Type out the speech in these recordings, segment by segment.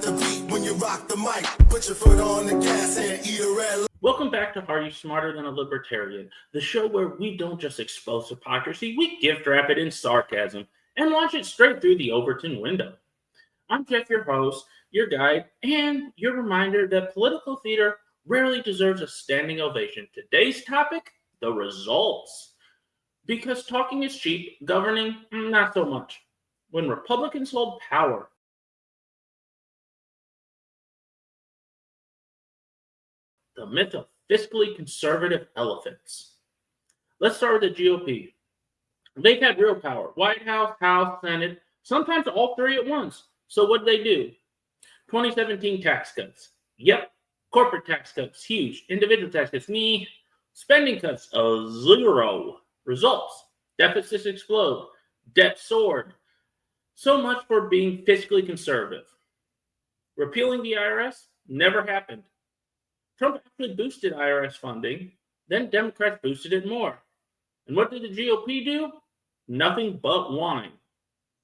ride the beat when you rock the mic. Put your foot on the gas and eat a red. Welcome back to Are You Smarter Than a Libertarian? The show where we don't just expose hypocrisy, we gift wrap it in sarcasm and launch it straight through the Overton window. I'm Jeff, your host, your guide, and your reminder that political theater rarely deserves a standing ovation. Today's topic, the results. Because talking is cheap, governing, not so much. When Republicans hold power, the myth of fiscally conservative elephants. Let's start with the GOP. They've had real power. White House, House, Senate, sometimes all three at once. So what did they do? 2017 tax cuts. Yep. Corporate tax cuts, huge. Individual tax cuts, me. Spending cuts, zero. Results, deficits explode. Debt soared. So much for being fiscally conservative. Repealing the IRS never happened. Trump actually boosted IRS funding, then Democrats boosted it more. And what did the GOP do? Nothing but whine,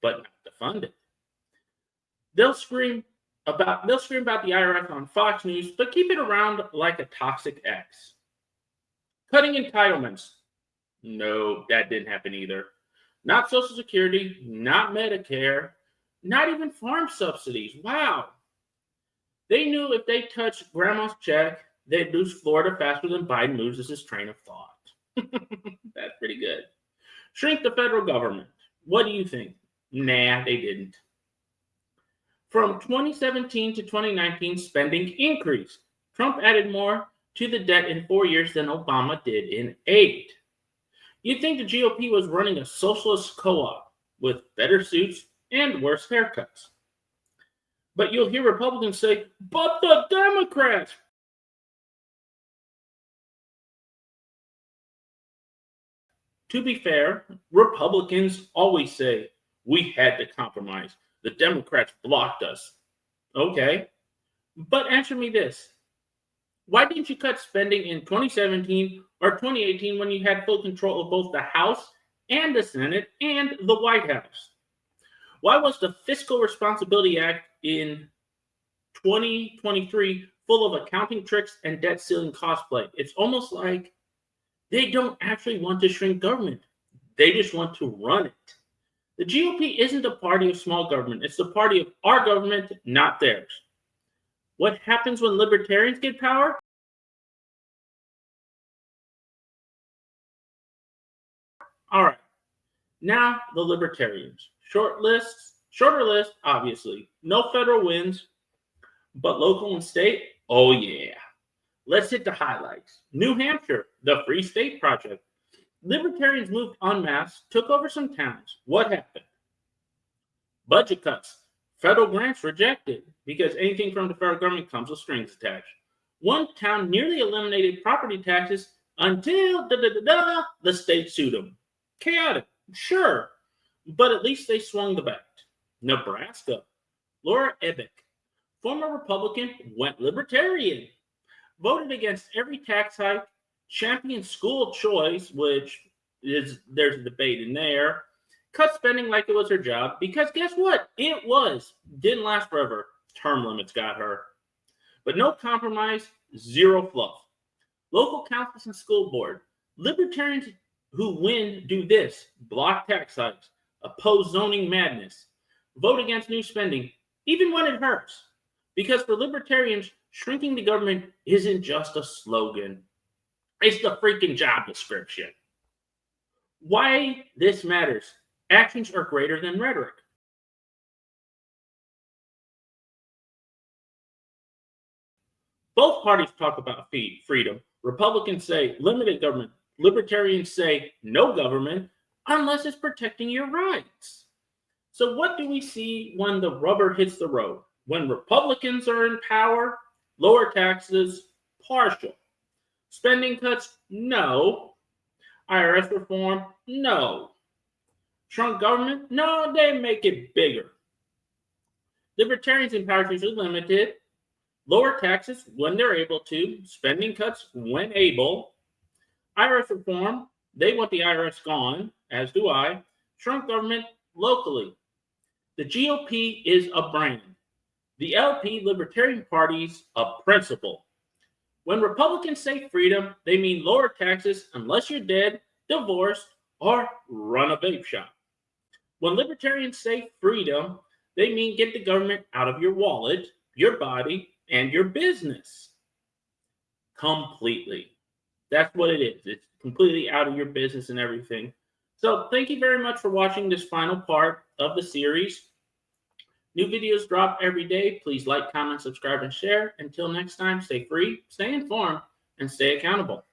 but not to fund it. They'll scream about the IRS on Fox News, but keep it around like a toxic ex. Cutting entitlements. No, that didn't happen either. Not Social Security, not Medicare, not even farm subsidies. Wow. They knew if they touched grandma's check, they'd lose Florida faster than Biden loses his train of thought. That's pretty good. Shrink the federal government. What do you think? Nah, they didn't. From 2017 to 2019, spending increased. Trump added more to the debt in 4 years than Obama did in 8. You'd think the GOP was running a socialist co-op with better suits and worse haircuts. But you'll hear Republicans say, but the Democrats. To be fair, Republicans always say, we had to compromise. The Democrats blocked us. Okay, but answer me this. Why didn't you cut spending in 2017 or 2018 when you had full control of both the House and the Senate and the White House? Why was the Fiscal Responsibility Act in 2023 full of accounting tricks and debt ceiling cosplay? It's almost like they don't actually want to shrink government. They just want to run it. The GOP isn't a party of small government. It's the party of our government, not theirs. What happens when libertarians get power? All right. Now the libertarians. Shorter list, obviously. No federal wins, but local and state, oh yeah. Let's hit the highlights. New Hampshire, the Free State Project. Libertarians moved en masse, took over some towns. What happened? Budget cuts. Federal grants rejected because anything from the federal government comes with strings attached. One town nearly eliminated property taxes until the state sued them. Chaotic, sure, but at least they swung the bat. Nebraska. Laura Ebbick, former Republican, went Libertarian. Voted against every tax hike, championed school choice, which is there's a debate in there. Cut spending like it was her job, because guess what? It was. Didn't last forever. Term limits got her. But no compromise, zero fluff. Local councils and school board. Libertarians who win do this. Block tax hikes. Oppose zoning madness. Vote against new spending, even when it hurts. Because for libertarians, shrinking the government isn't just a slogan. It's the freaking job description. Why this matters. Actions are greater than rhetoric. Both parties talk about freedom. Republicans say limited government. Libertarians say no government unless it's protecting your rights. So what do we see when the rubber hits the road? When Republicans are in power, lower taxes, partial. Spending cuts, no. IRS reform, no. Shrunk government, no, they make it bigger. Libertarians in power usually limited. Lower taxes when they're able to. Spending cuts when able. IRS reform, they want the IRS gone, as do I. Shrunk government locally. The GOP is a brand. The LP Libertarian Party's a principle. When Republicans say freedom, they mean lower taxes unless you're dead, divorced, or run a vape shop. When Libertarians say freedom, they mean get the government out of your wallet, your body, and your business. Completely. That's what it is. It's completely out of your business and everything. So thank you very much for watching this final part of the series. New videos drop every day. Please like, comment, subscribe, and share. Until next time, stay free, stay informed, and stay accountable.